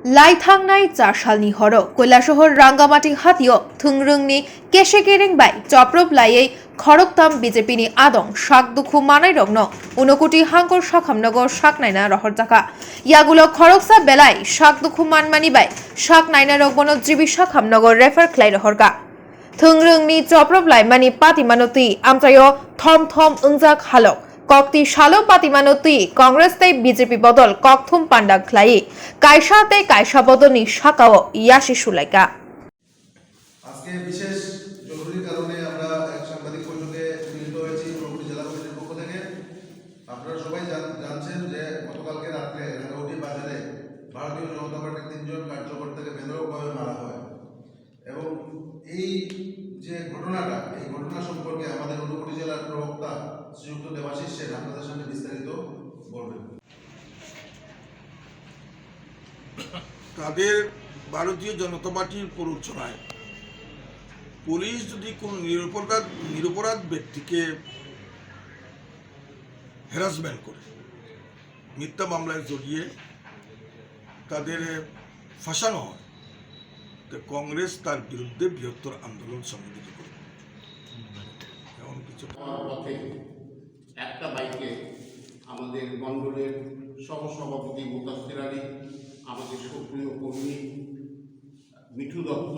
लाइथांनाय 4 सालनि हर কৈলাসহর রাঙ্গামাটি হাতিও থুংরুংনি কেশেকেরেং বাই চপ্রবলাইयै খড়কতাম বিজেপিনি আদং শাক দুখু মানাই রগ্ন উনকুটি হাঙ্কর শাখামনগর শাক নাইনা রহর জাকা ইয়াগুলো খড়কসা বেলাই শাক দুখু মানমানি বাই শাক নাইনা রগবন জিবি শাখামনগর রেফার খ্লাই রহরকা থুংরুংনি চপ্রবলাই মানি পাতিমানতি আমচায় থম থম উংজাক হালক কক্তি শালো পাতিমানতি কংগ্রেস তাই বিজেপি বদল ককথুম পান্ডা খ্লাই কায়সাতে কায়সা বদলনি শাকাও ইয়াশি সুলাইকা আজকে বিশেষ জরুরি কারণে আমরা এক সাংবাদিক বৈঠকে মিলিত হয়েছি পুরোপুরি জেলা কমিটির পক্ষ থেকে। আপনারা সবাই জানছেন যে গতকালকে রাত্রে রাঙ্গামাটি বাজারে ভারতীয় জনতা পার্টির 3 জন কার্যকর্তাকে বেধড়কভাবে মারা হয় এবং এই যে ঘটনাটা এই ঘটনা সম্পর্কে আমাদের ঊনকোটি জেলার প্রবক্তা শ্রীযুক্ত দেবাশিস সেন আপনাদের সামনে বিস্তারিত বলবেন। তাদের ভারতীয় জনতা পার্টির প্ররোচনায় পুলিশ যদি কোনো নিরপরাধ ব্যক্তিকে হ্যারাসমেন্ট করে মিথ্যা মামলায় জড়িয়ে তাদের ফাঁসানো হয় তো কংগ্রেস তার বিরুদ্ধে বৃহত্তর আন্দোলন সংগঠিত করে। এমন কিছু পথে একটা বাইকে আমাদের মণ্ডলের সহসভাপতি মুতাসির আলী, আমাদের সক্রিয় কর্মী মিঠু দত্ত,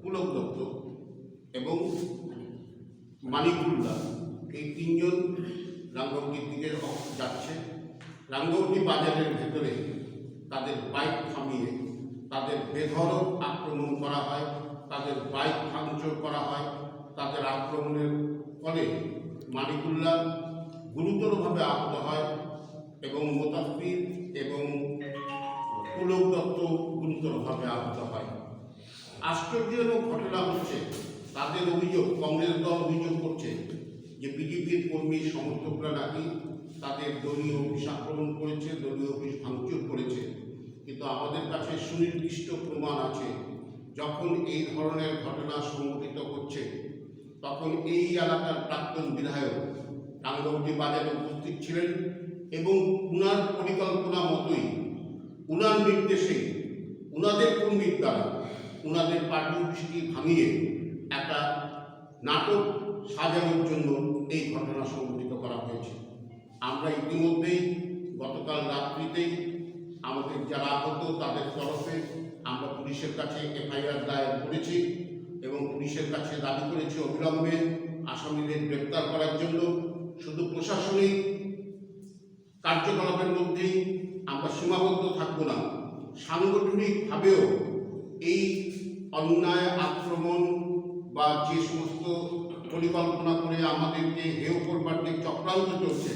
পুলক দত্ত এবং মানিকুল্লাহ, এই 3 জন রাঙ্গামাটির দিকে যাচ্ছে। রাঙ্গামাটি বাজারের ভেতরে তাদের বাইক থামিয়ে তাদের বেধড়ক আক্রমণ করা হয়, তাদের বাইক ভাঙচুর করা হয়। তাদের আক্রমণের ফলে মানিকুল্লাহ গুরুতরভাবে আহত হয় এবং মোতাফির এবং পুলক দত্ত গুরুতরভাবে আহত হয়। আশ্চর্যজনক ঘটনা হচ্ছে, তাদের অভিযোগ, কংগ্রেস দল অভিযোগ করছে যে বিজেপির কর্মী সমর্থকরা নাকি তাদের দলীয় অফিস আক্রমণ করেছে, দলীয় অফিস ভাঙচুর করেছে। কিন্তু আমাদের কাছে সুনির্দিষ্ট প্রমাণ আছে, যখন এই ধরনের ঘটনা সংঘটিত হচ্ছে তখন এই এলাকার প্রাক্তন বিধায়ক রাঙ্গামাটি বাজারে উপস্থিত ছিলেন এবং উনার পরিকল্পনা মতোই, উনার নির্দেশে, উনাদের কর্মীর দ্বারা উনাদের পার্টি অফিসটি ভাঙিয়ে একটা নাটক সাজানোর জন্য এই ঘটনা সংঘটিত করা হয়েছে। আমরা ইতিমধ্যেই গতকাল রাত্রিতেই আমাদের যারা আহত তাদের তরফে আমরা পুলিশের কাছে এফআইআর দায়ের করেছি এবং পুলিশের কাছে দাবি করেছি অবিলম্বে আসামিদের গ্রেপ্তার করার জন্য। শুধু প্রশাসনিক কার্যকলাপের মধ্যেই আমরা সীমাবদ্ধ থাকব না, সাংগঠনিকভাবেও এই অন্যায় আক্রমণ বা যে সমস্ত পরিকল্পনা করে আমাদেরকে হেয় করবার যে চক্রান্ত চলছে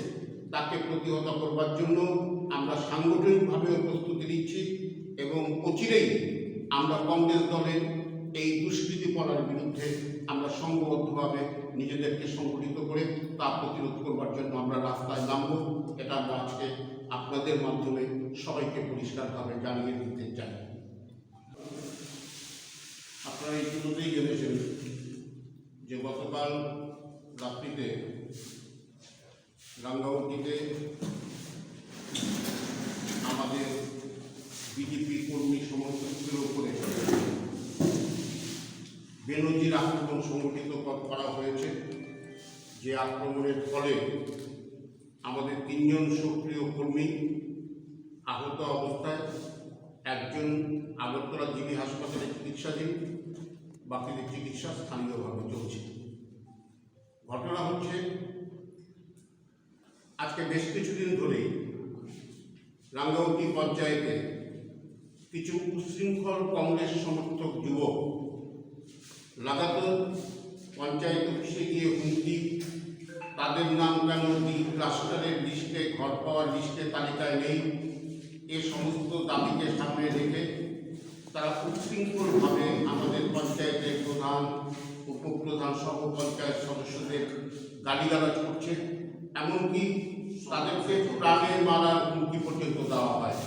তাকে প্রতিহত করবার জন্য আমরা সাংগঠনিকভাবেও প্রস্তুতি নিচ্ছি এবং অচিরেই আমরা কংগ্রেস দলের এই দুষ্কৃতিপনার বিরুদ্ধে আমরা সংঘবদ্ধভাবে নিজেদেরকে সংগঠিত করে তা প্রতিরোধ করবার জন্য আমরা রাস্তায় নামব। এটা আমরা আজকে আপনাদের মাধ্যমে সবাইকে পরিষ্কারভাবে জানিয়ে দিতে চাই। আপনারা ইতিমধ্যেই জেনেছেন যে গতকাল রাত্রিতে রাঙ্গামাটিতে আমাদের বিজেপি কর্মী সমর্থকদের উপরে বেনজির আক্রমণ সংগঠিত করা হয়েছে। যে আক্রমণের ফলে আমাদের 3 জন সক্রিয় কর্মী আহত অবস্থায়, একজন আগরতলা জিবি হাসপাতালে চিকিৎসাধীন, বাকিদের চিকিৎসা স্থানীয়ভাবে চলছে। ঘটনা হচ্ছে, আজকে বেশ কিছুদিন ধরেই রাঙ্গামাটি পঞ্চায়েতে কিছু উচ্ছৃঙ্খল কংগ্রেস সমর্থক যুবক লাগাতার পঞ্চায়েত অফিসে গিয়ে হুমকি, তাদের নাম কেন ক্লাস্টারের লিস্টে, ঘর পাওয়ার লিস্টে তালিকায় নেই, এ সমস্ত দাবিকে সামনে রেখে তারা উচ্ছৃঙ্খলভাবে আমাদের পঞ্চায়েতের প্রধান, উপপ্রধান সহ পঞ্চায়েত সদস্যদের গালিগালাজ করছে। এমনকি তাদেরকে প্রাণে মারার হুমকি পর্যন্ত দেওয়া হয়,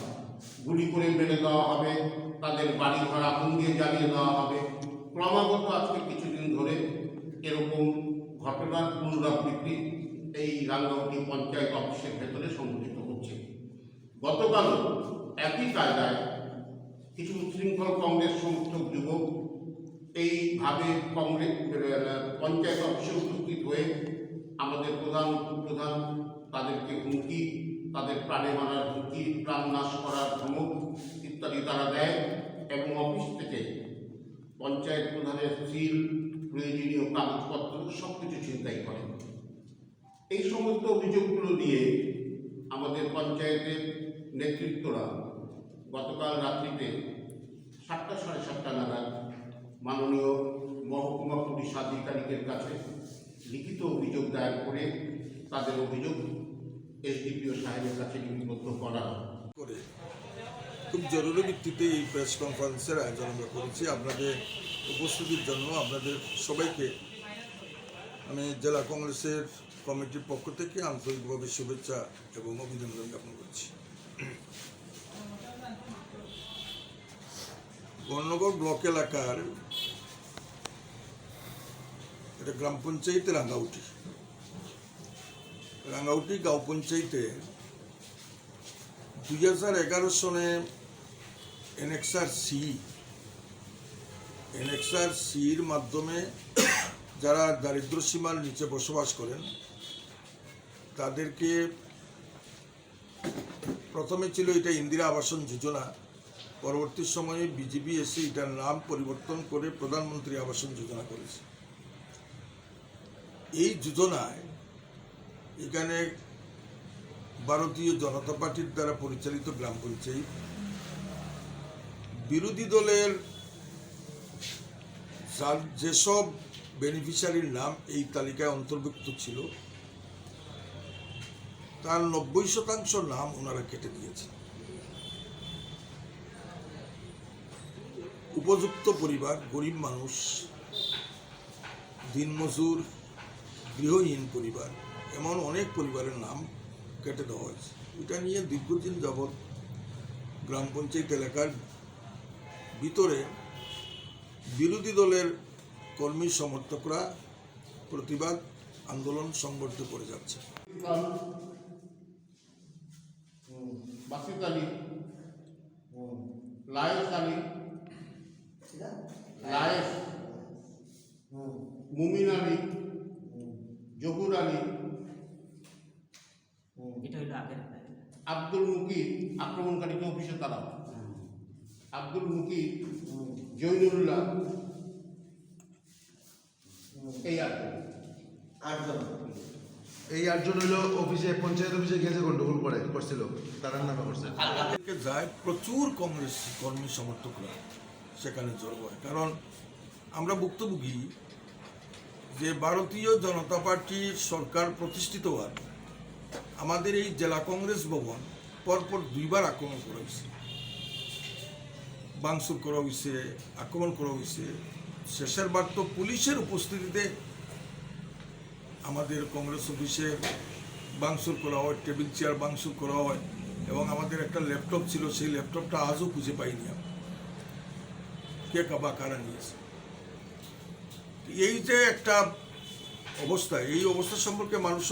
গুলি করে মেরে দেওয়া হবে, তাদের বাড়ি ঘর আগুন দিয়ে জ্বালিয়ে দেওয়া হবে। ক্রমাগত আজকে কিছুদিন ধরে এরকম ঘটনার পুনরাবৃত্তি এই রাঙ্গামাটি পঞ্চায়েত অফিসের ভেতরে সংঘটিত গতকাল একই কায়দায় কিছু উচ্ছৃঙ্খল কংগ্রেস সমর্থক যুবক এইভাবে কংগ্রেস পঞ্চায়েত অফিসে উপস্থিত হয়ে আমাদের প্রধান উপপ্রধান তাদেরকে হুমকি, তাদের প্রাণে মারার হুমকি, প্রাণ নাশ করার ধমক ইত্যাদি তারা দেয় এবং অফিস থেকে পঞ্চায়েত প্রধানের সিল, প্রয়োজনীয় কাগজপত্র সব কিছু ছিনতাই করে। এই সমস্ত অভিযোগগুলো নিয়ে আমাদের পঞ্চায়েতের নেতৃত্বরা গতকাল রাত্রিতে 7টা সাড়ে 7টা নাগাদ মাননীয় মহকুমা পুলিশ আধিকারিকের কাছে লিখিত অভিযোগ দায়ের করে তাদের অভিযোগ এসডিপিও সাহেবের কাছে লিপিবদ্ধ করা করে খুব জরুরি ভিত্তিতে এই প্রেস কনফারেন্সের আয়োজন আমরা করেছি। আপনাদের উপস্থিতির জন্য আপনাদের সবাইকে আমি জেলা কংগ্রেসের কমিটির পক্ষ থেকে আন্তরিকভাবে শুভেচ্ছা এবং অভিনন্দন জ্ঞাপন করছি। বর্ণনগর ব্লক এলাকার এটা গ্রাম পঞ্চায়েতে রাঙ্গাউটি গাঁও পঞ্চায়েতে 2011 সনে এনএক্সআর সির মাধ্যমে যারা দারিদ্র সীমার নিচে বসবাস করেন তাদেরকে প্রথমে ছিল এটা ইন্দিরা আবাসন যোজনা, পরবর্তী সময়ে বিজেপি এসে এটার নাম পরিবর্তন করে প্রধানমন্ত্রী আবাসন যোজনা করেছে। এই যোজনায় এখানে ভারতীয় জনতা পার্টির দ্বারা পরিচালিত গ্রাম পঞ্চায়েত বিরোধী দলের যেসব বেনিফিশিয়ারির নাম এই তালিকায় অন্তর্ভুক্ত ছিল তার 90% নাম ওনারা কেটে দিয়েছেন। উপযুক্ত পরিবার, গরিব মানুষ, দিনমজুর, গৃহহীন পরিবার, এমন অনেক পরিবারের নাম কেটে দেওয়া হয়েছে। এটা নিয়ে দীর্ঘদিন যাবৎ গ্রাম পঞ্চায়েত এলাকার ভিতরে বিরোধী দলের কর্মী সমর্থকরা প্রতিবাদ আন্দোলন সংগঠিত করে যাচ্ছে। বাসিত আলী, লায়েস আলী, মুমিন আলী, জহুর আলী, আব্দুল মুকির, আক্রমণকারীকে অফিসে তারা, আব্দুল মুকির, জৈনুল্লাহ, এই এই 8 জন হইল অফিসে, পঞ্চায়েত অফিসে গেছে গন্ডগোল করছিল, তার নামে করছে। যায় প্রচুর কংগ্রেস কর্মী সমর্থকরা সেখানে জড়ো হয়, কারণ আমরা ভুক্তভোগী যে ভারতীয় জনতা পার্টির সরকার প্রতিষ্ঠিত হওয়ার আমাদের এই জেলা কংগ্রেস ভবন পরপর 2বার আক্রমণ করা হয়েছে, ভাঙচুর করা হয়েছে, আক্রমণ করা হয়েছে। শেষের বার তো পুলিশের উপস্থিতিতে আমাদের কংগ্রেস অফিসে ভাঙচুর করা হয়, টেবিল চেয়ার ভাঙচুর করা হয় এবং আমাদের একটা ল্যাপটপ ছিল, সেই ল্যাপটপটা আজও খুঁজে পাইনি আমরা, কে কাবা কারা নিয়েছে। এই যে একটা অবস্থা, এই অবস্থা সম্পর্কে মানুষ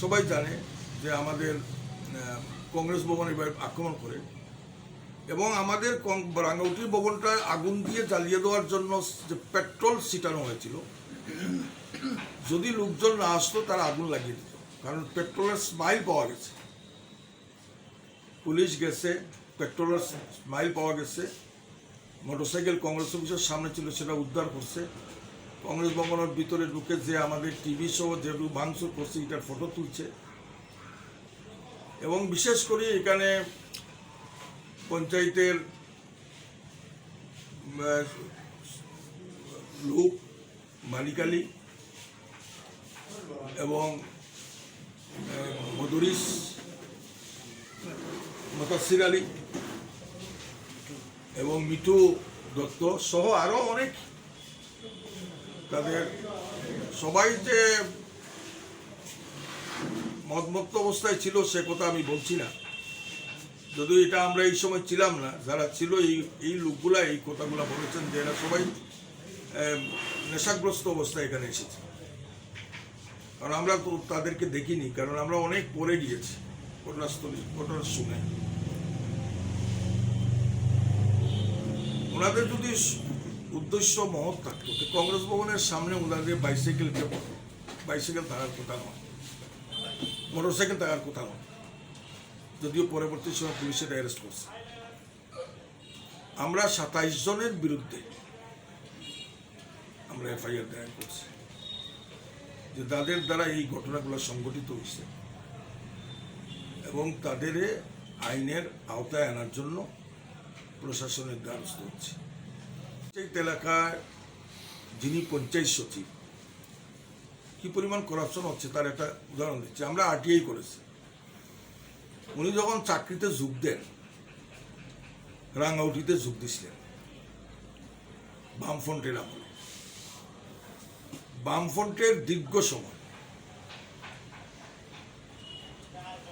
সবাই জানে যে আমাদের কংগ্রেস ভবন এবার আক্রমণ করে এবং আমাদের রাঙ্গাউটি ভবনটা আগুন দিয়ে জ্বালিয়ে দেওয়ার জন্য যে পেট্রোল ছিটানো হয়েছিল, যদি লোকজন না আসতো তারা আগুন লাগিয়ে দিত, কারণ পেট্রোলের স্মাইল পাওয়া গেছে, পুলিশ গেছে, পেট্রোলের স্মাইল পাওয়া গেছে, মোটরসাইকেল কংগ্রেস অফিসের সামনে ছিল সেটা উদ্ধার করছে, কংগ্রেস ভবনের ভিতরে ঢুকে যে আমাদের টিভি সহ যেগুলো ভাঙচুর করছে এটার ফটো তুলছে এবং বিশেষ করে এখানে পঞ্চায়েতের লোক মালিক আলী এবং মধুরিস, মতাসির আলী এবং মিঠু দত্ত সহ আরও অনেক, তাদের সবাই যে মদমত্ত অবস্থায় ছিল সে কথা আমি বলছি না, যদিও এটা আমরা এই সময় ছিলাম না, যারা ছিল এই লোকগুলা এই কথাগুলো বলেছেন যে এরা সবাই নেশাগ্রস্ত অবস্থায় এখানে এসেছে, কারণ আমরা তো তাদেরকে দেখিনি, কারণ আমরা অনেক পরে গিয়েছি। ঘটনা শুনে ওনাদের যদি উদ্দেশ্য মহৎ থাকতো তো কংগ্রেস ভবনের সামনে ওনাদের বাইসাইকেল থাকার কথা নয়, মোটরসাইকেল থাকার কথা নয়, যদিও পরবর্তী সময় পুলিশের অ্যারেস্ট করছে। আমরা 27 জনের বিরুদ্ধে আমরা এফআইআর দায়ের করছি যে তাদের দ্বারা এই ঘটনাগুলো সংঘটিত হয়েছে এবং তাদের আইনের আওতায় আনার জন্য প্রশাসনের দ্বারস্থ হচ্ছে। এই এলাকায় যিনি পঞ্চায়েত সচিব কি পরিমাণ করাপশন হচ্ছে তার একটা উদাহরণ দিচ্ছে। আমরা আরটিআই করেছি, উনি যখন চাকরিতে যোগ দেন রাঙ্গাউটিতে যোগ দিছিলেন বামফ্রন্টের আমলে। বামফ্রন্টের দীর্ঘ সময়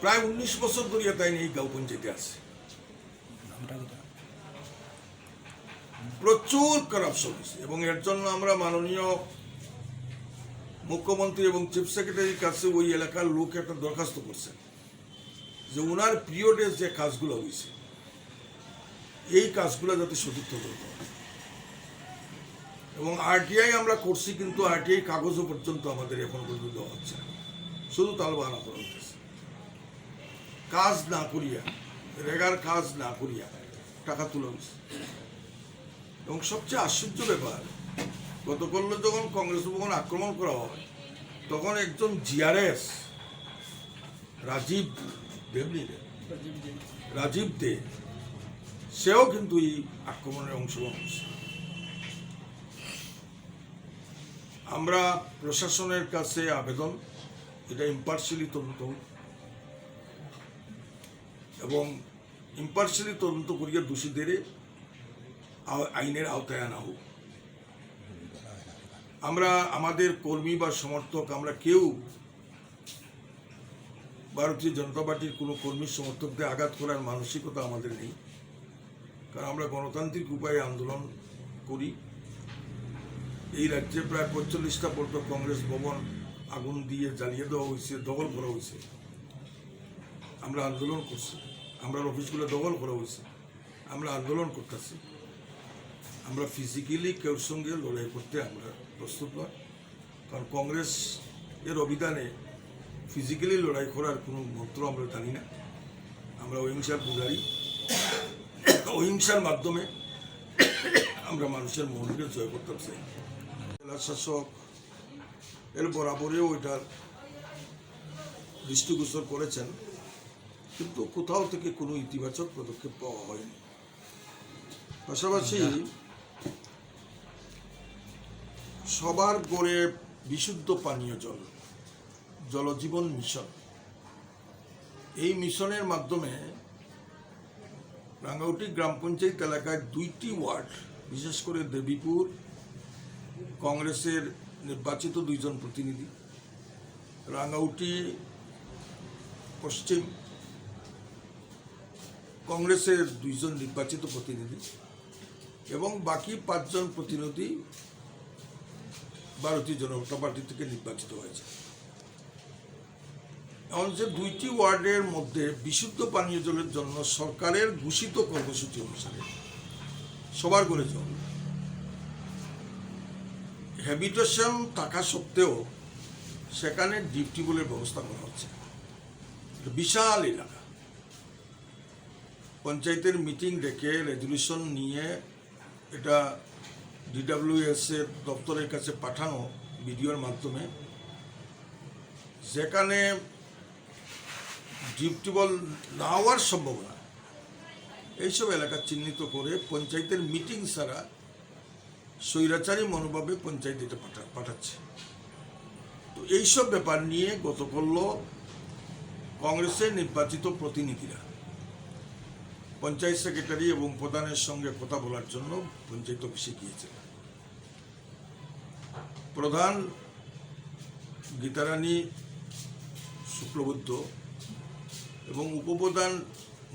প্রায় 19 বছর ধরিয়া তাই এই গাঁও পঞ্চায়েতে আছে, প্রচুর করাপশন হয়েছে এবং এর জন্য আমরা মাননীয় মুখ্যমন্ত্রী এবং চিফ সেক্রেটারির কাছে ওই এলাকার লোক একটা দরখাস্ত করছেন যে ওনার পিরিয়ডে যে কাজগুলো হয়েছে এই কাজগুলো যাতে সতীর্থ করতে হয়। এবং আরটিআই আমরা করছি, কিন্তু আরটিআই কাগজও পর্যন্ত আমাদের এখন পর্যন্ত দেওয়া হচ্ছে না, শুধু তালবাহানা করা হচ্ছে। কাজ না করিয়া, রেগার কাজ না করিয়া টাকা তোলা হয়েছে। এবং সবচেয়ে আশ্চর্য ব্যাপার, গতকাল যখন কংগ্রেস ভবন আক্রমণ করা হয় তখন একজন জিআরএস রাজীব দে সেও কিন্তু এই আক্রমণে অংশগ্রহণ করছে। আমরা প্রশাসনের কাছে আবেদন, এটা ইম্পার্শিয়ালি তদন্ত হোক এবং ইম্পার্শিয়ালি তদন্ত করিয়া দোষীদের আইনের আওতায় আনা হোক। আমরা আমাদের কর্মী বা সমর্থক আমরা কেউ ভারতীয় জনতা পার্টির কোনো কর্মী সমর্থকদের আঘাত করার মানসিকতা আমাদের নেই, কারণ আমরা গণতান্ত্রিক উপায়ে আন্দোলন করি। এই রাজ্যে প্রায় 45টা পর্যন্ত কংগ্রেস ভবন আগুন দিয়ে জ্বালিয়ে দেওয়া হয়েছে, দখল করা হয়েছে। আমরা আন্দোলন করছি, আমরা অফিসগুলো দখল করা হয়েছে, আমরা আন্দোলন করতেছি। আমরা ফিজিক্যালি কেউর সঙ্গে লড়াই করতে আমরা প্রস্তুত নয়, কারণ কংগ্রেস এর অভিধানে ফিজিক্যালি লড়াই করার কোনো মন্ত্র আমরা জানি না। আমরা অহিংসার পূজারী, অহিংসার মাধ্যমে আমরা মানুষের মনকে জয় করতে চাই। জেলা শাসক এর বরাবরেও ওইটার দৃষ্টিগোচর করেছেন, কিন্তু কোথাও থেকে কোনো ইতিবাচক পদক্ষেপ পাওয়া হয়নি। পাশাপাশি সবার গড়ে বিশুদ্ধ পানীয় জল, জলজীবন মিশন, এই মিশনের মাধ্যমে রাঙ্গাউটি গ্রাম পঞ্চায়েত এলাকায় 2টি ওয়ার্ড, বিশেষ করে দেবীপুর কংগ্রেসের নির্বাচিত 2 জন প্রতিনিধি, রাঙ্গাউটি পশ্চিম কংগ্রেসের 2 জন নির্বাচিত প্রতিনিধি এবং বাকি 5 জন প্রতিনিধি ভারতীয় জনতা পার্টি থেকে নির্বাচিত হয়েছে। এখন যে 2টি ওয়ার্ডের মধ্যে বিশুদ্ধ পানীয় জলের জন্য সরকারের ঘোষিত কর্মসূচি অনুসারে সবার ঘরে জল, হ্যাবিটেশন থাকা সত্ত্বেও সেখানে ডিপ টিউবওয়েলের ব্যবস্থা করা হচ্ছে। বিশাল এলাকা, পঞ্চায়েতের মিটিং ডেকে রেজলিউশন নিয়ে এটা DWS এর দপ্তরের কাছে পাঠানো ভিডিওর মাধ্যমে, যেখানে ডিপ টিউবওয়েল না হওয়ার সম্ভাবনা, এইসব এলাকা চিহ্নিত করে পঞ্চায়েতের মিটিং ছাড়া স্বৈরাচারী মনোভাবে পঞ্চায়েত এটা পাঠাচ্ছে। তো এইসব ব্যাপার নিয়ে গতকাল কংগ্রেসের নির্বাচিত প্রতিনিধিরা পঞ্চায়েত সেক্রেটারি এবং প্রধানের সঙ্গে কথা বলার জন্য পঞ্চায়েত অফিসে গিয়েছে। প্রধান গীতারানী শুক্লবৈদ্য এবং উপপ্রধান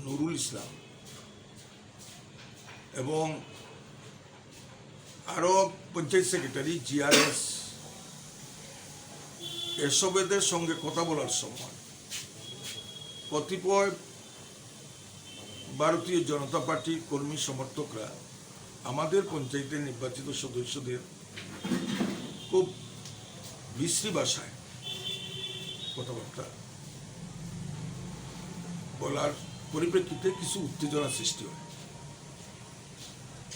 নুরুল ইসলাম এবং আরও পঞ্চায়েত সেক্রেটারি জিআরএস এসবেদের সঙ্গে কথা বলার সময় কতিপয় ভারতীয় জনতা পার্টির কর্মী সমর্থকরা আমাদের পঞ্চায়েতের নির্বাচিত সদস্যদের খুব বিশ্রী ভাষায় কথাবার্তা বলার পরিপ্রেক্ষিতে কিছু উত্তেজনা সৃষ্টি হয়।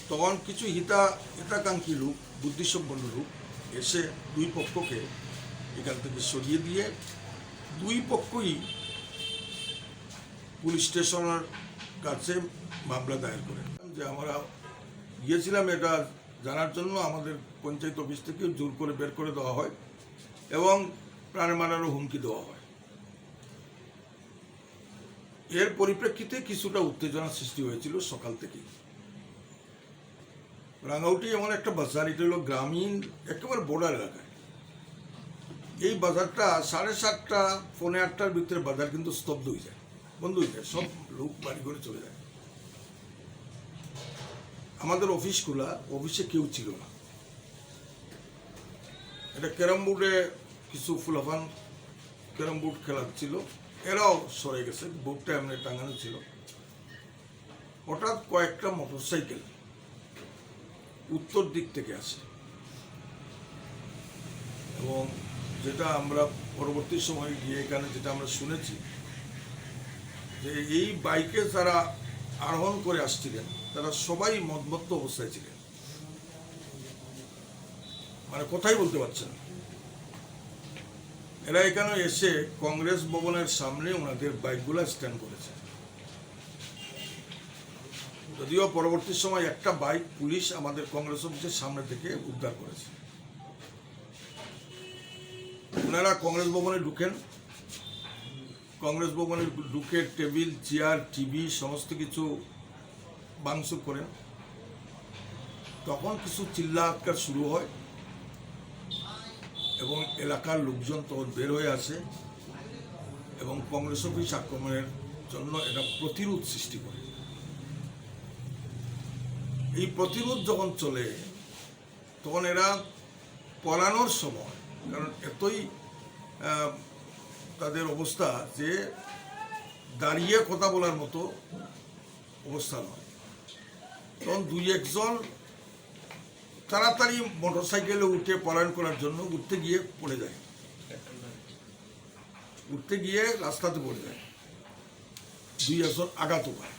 তখন কিছু হিতাকাঙ্ক্ষী লোক, বুদ্ধিসম্পন্ন লোক এসে দুই পক্ষকে এখান থেকে সরিয়ে দিয়ে দুই পক্ষই পুলিশ স্টেশনের কাছে মামলা দায়ের করে। যে আমরা গিয়েছিলাম এটা জানার জন্য, আমাদের পঞ্চায়েত অফিস থেকে জোর করে বের করে দেওয়া হয় এবং প্রাণে মারারও হুমকি দেওয়া হয়। এর পরিপ্রেক্ষিতে কিছুটা উত্তেজনা সৃষ্টি হয়েছিল সকাল থেকেই। রাঙ্গাউটি এমন একটা বাজার, এটা হলো গ্রামীণ একেবারে বর্ডার এলাকায়। এই বাজারটা 7:30 পৌনে 8টার ভিতরে বাজার কিন্তু স্তব্ধ হয়ে যায়, বন্ধ হয়ে যায়, সব লোক বাড়ি করে চলে যায়। আমাদের অফিস খোলা, অফিসে কেউ ছিল না। এটা ক্যারাম বোর্ডে কিছু ফুলাফান ক্যারাম বোর্ড খেলাচ্ছিল, এরাও সরে গেছে, বোর্ডটা এমনি টাঙানো ছিল। হঠাৎ কয়েকটা মোটরসাইকেল উত্তর দিক থেকে আসে এবং যেটা আমরা পরবর্তী সময়ে গিয়ে এখানে যেটা আমরা শুনেছি যে এই বাইকে যারা আরোহণ করে আসছিলেন তারা সবাই মদমত্ত অবস্থায় ছিলেন, মানে কথাই বলতে পারছেন না। এরা এখানে এসে কংগ্রেস ভবনের সামনে ওনাদের বাইকগুলো স্ট্যান্ড করেছে। যদিও পরবর্তী সময় একটা বাইক পুলিশ আমাদের কংগ্রেস অফিসের সামনে থেকে উদ্ধার করেছে। ওনারা কংগ্রেস ভবনে ঢুকেন, কংগ্রেস ভবনে ঢুকে টেবিল, চেয়ার, টিভি সমস্ত কিছু ভাঙচুর করেন। তখন কিছু চিল্লাচিৎকার শুরু হয় এবং এলাকার লোকজন তখন বের হয়ে আসে এবং কংগ্রেস অফিস আক্রমণের জন্য এটা প্রতিরোধ সৃষ্টি করে। এই প্রতিরোধ যখন চলে তখন এরা পলানোর সময়, কারণ এতই তাদের অবস্থা যে দাঁড়িয়ে কথা বলার মতো অবস্থা নয়, তখন 2-1 তাড়াতাড়ি মোটরসাইকেলে উঠে পলায়ন করার জন্য উঠতে গিয়ে পড়ে যায়, উঠতে গিয়ে রাস্তাতে পড়ে যায়, 2-1 আঘাতও পায়।